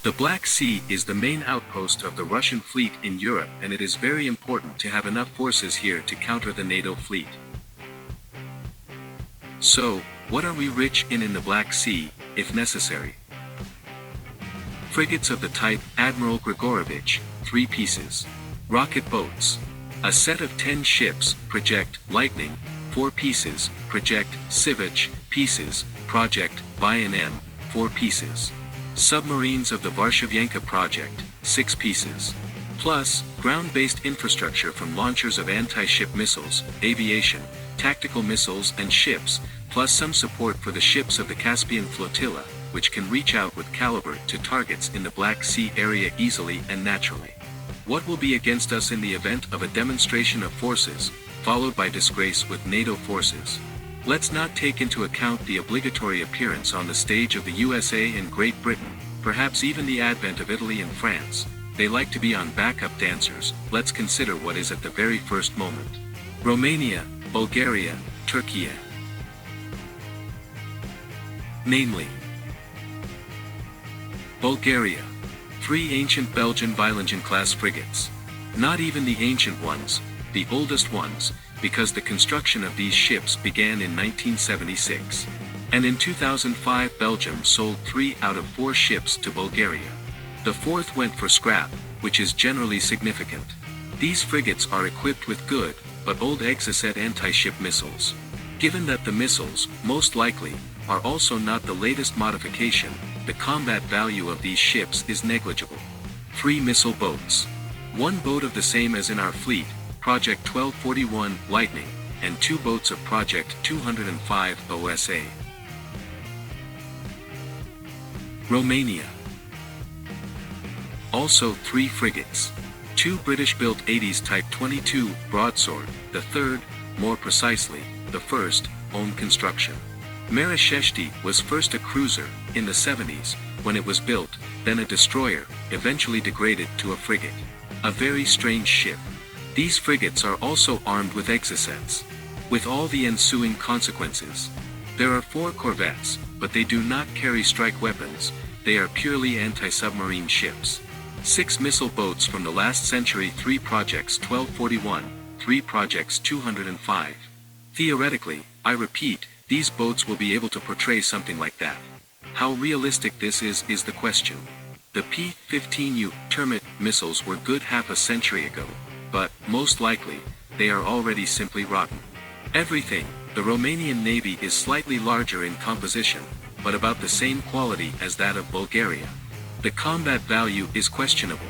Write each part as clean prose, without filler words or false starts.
The Black Sea is the main outpost of the Russian fleet in Europe, and it is very important to have enough forces here to counter the NATO fleet. So, what are we rich in the Black Sea, if necessary? Frigates of the type Admiral Grigorovich, 3 pieces. Rocket boats. A set of 10 ships, Project Lightning, 4 pieces, Project Sivich, pieces, Project Bayan, 4 pieces. Submarines of the Varshavyanka project, 6 pieces. Plus, ground-based infrastructure from launchers of anti-ship missiles, aviation, tactical missiles and ships, plus some support for the ships of the Caspian flotilla, which can reach out with caliber to targets in the Black Sea area easily and naturally. What will be against us in the event of a demonstration of forces, followed by disgrace with NATO forces? Let's not take into account the obligatory appearance on the stage of the USA and Great Britain, perhaps even the advent of Italy and France. They like to be on backup dancers. Let's consider what is at the very first moment. Romania, Bulgaria, Turkey. Namely, Bulgaria. 3 ancient Belgian Beilingen-class frigates. Not even the ancient ones, the oldest ones, because the construction of these ships began in 1976. And in 2005 Belgium sold 3 out of 4 ships to Bulgaria. The 4th went for scrap, which is generally significant. These frigates are equipped with good, but old Exocet anti-ship missiles. Given that the missiles, most likely, are also not the latest modification, the combat value of these ships is negligible. 3 missile boats. 1 boat of the same as in our fleet, Project 1241 Lightning, and 2 boats of Project 205 OSA. Romania. Also 3 frigates. 2 British-built 80s Type 22 broadsword, the 3rd, more precisely, the 1st, own construction. Maresheshti was first a cruiser, in the 70s, when it was built, then a destroyer, eventually degraded to a frigate. A very strange ship. These frigates are also armed with exocets, with all the ensuing consequences. There are 4 corvettes, but they do not carry strike weapons, they are purely anti-submarine ships. 6 missile boats from the last century, 3 projects 1241, 3 projects 205. Theoretically, I repeat, these boats will be able to portray something like that. How realistic this is the question. The P-15U Termit missiles were good half a century ago, but, most likely, they are already simply rotten. Everything, the Romanian Navy is slightly larger in composition, but about the same quality as that of Bulgaria. The combat value is questionable.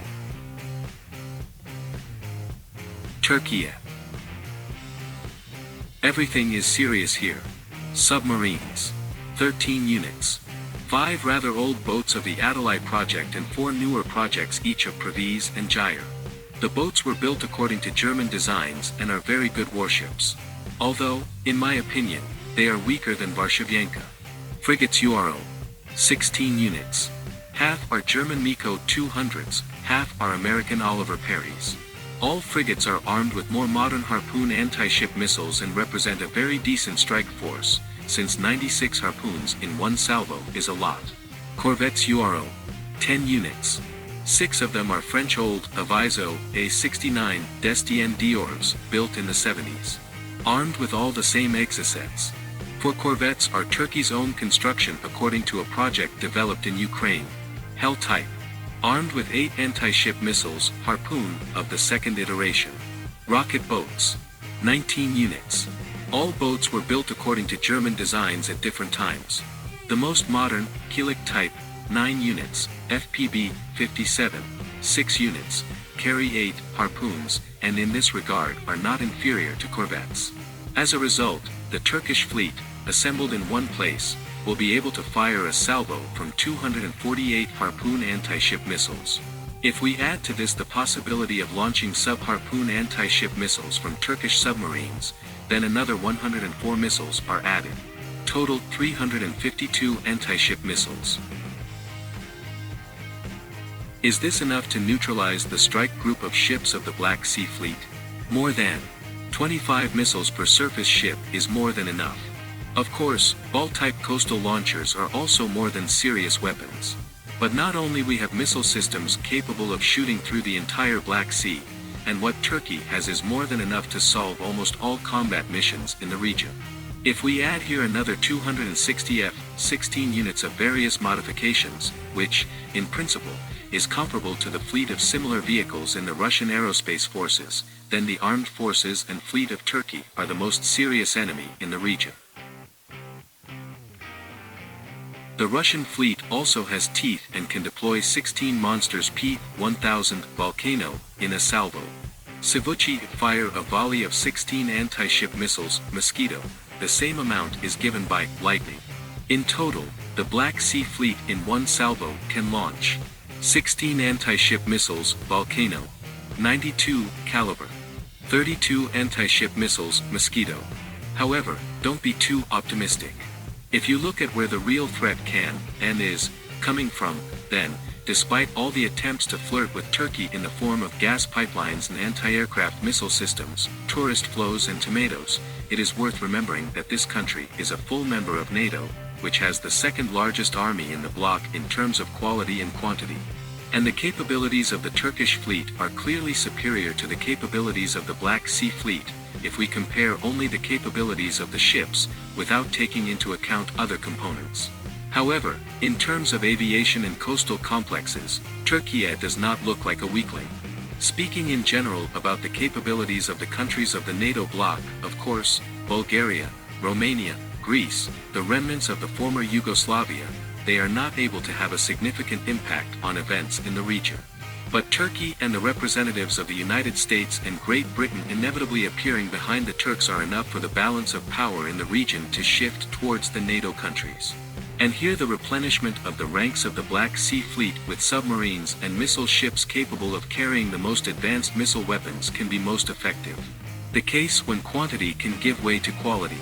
Turkey. Everything is serious here. Submarines. 13 units. 5 rather old boats of the Adalai project and 4 newer projects, each of Praviz and Gyre. The boats were built according to German designs and are very good warships. Although, in my opinion, they are weaker than Varshavyanka. Frigates URO. 16 units. Half are German Miko 200s, half are American Oliver Perrys. All frigates are armed with more modern Harpoon anti-ship missiles and represent a very decent strike force, since 96 Harpoons in 1 salvo is a lot. Corvettes URO. 10 units. 6 of them are French old Aviso A69 Destien Diors, built in the 70s. Armed with all the same exocets. 4 corvettes are Turkey's own construction according to a project developed in Ukraine. Hell type. Armed with 8 anti-ship missiles, Harpoon, of the 2nd iteration. Rocket boats. 19 units. All boats were built according to German designs at different times. The most modern, Kilik type, 9 units, FPB 57, 6 units, carry 8 Harpoons, and in this regard are not inferior to corvettes. As a result, the Turkish fleet, assembled in one place, will be able to fire a salvo from 248 Harpoon anti-ship missiles. If we add to this the possibility of launching sub-Harpoon anti-ship missiles from Turkish submarines, then another 104 missiles are added. Total 352 anti-ship missiles. Is this enough to neutralize the strike group of ships of the Black Sea Fleet? More than 25 missiles per surface ship is more than enough. Of course, ball-type coastal launchers are also more than serious weapons. But not only we have missile systems capable of shooting through the entire Black Sea, and what Turkey has is more than enough to solve almost all combat missions in the region. If we add here another 260 F-16 units of various modifications, which, in principle, is comparable to the fleet of similar vehicles in the Russian aerospace forces, then the armed forces and fleet of Turkey are the most serious enemy in the region. The Russian fleet also has teeth and can deploy 16 monsters P-1000 Volcano in a salvo. Sivuchi fire a volley of 16 anti-ship missiles Mosquito. The same amount is given by Lightning. In total, the Black Sea fleet in one salvo can launch 16 anti-ship missiles Volcano, 92 caliber, 32 anti-ship missiles Mosquito. However, don't be too optimistic. If you look at where the real threat can, and is, coming from, then, despite all the attempts to flirt with Turkey in the form of gas pipelines and anti-aircraft missile systems, tourist flows and tomatoes, it is worth remembering that this country is a full member of NATO, which has the second largest army in the bloc in terms of quality and quantity. And the capabilities of the Turkish fleet are clearly superior to the capabilities of the Black Sea fleet, if we compare only the capabilities of the ships, without taking into account other components. However, in terms of aviation and coastal complexes, Turkey does not look like a weakling. Speaking in general about the capabilities of the countries of the NATO bloc, of course, Bulgaria, Romania, Greece, the remnants of the former Yugoslavia, they are not able to have a significant impact on events in the region. But Turkey and the representatives of the United States and Great Britain inevitably appearing behind the Turks are enough for the balance of power in the region to shift towards the NATO countries. And here the replenishment of the ranks of the Black Sea Fleet with submarines and missile ships capable of carrying the most advanced missile weapons can be most effective. The case when quantity can give way to quality.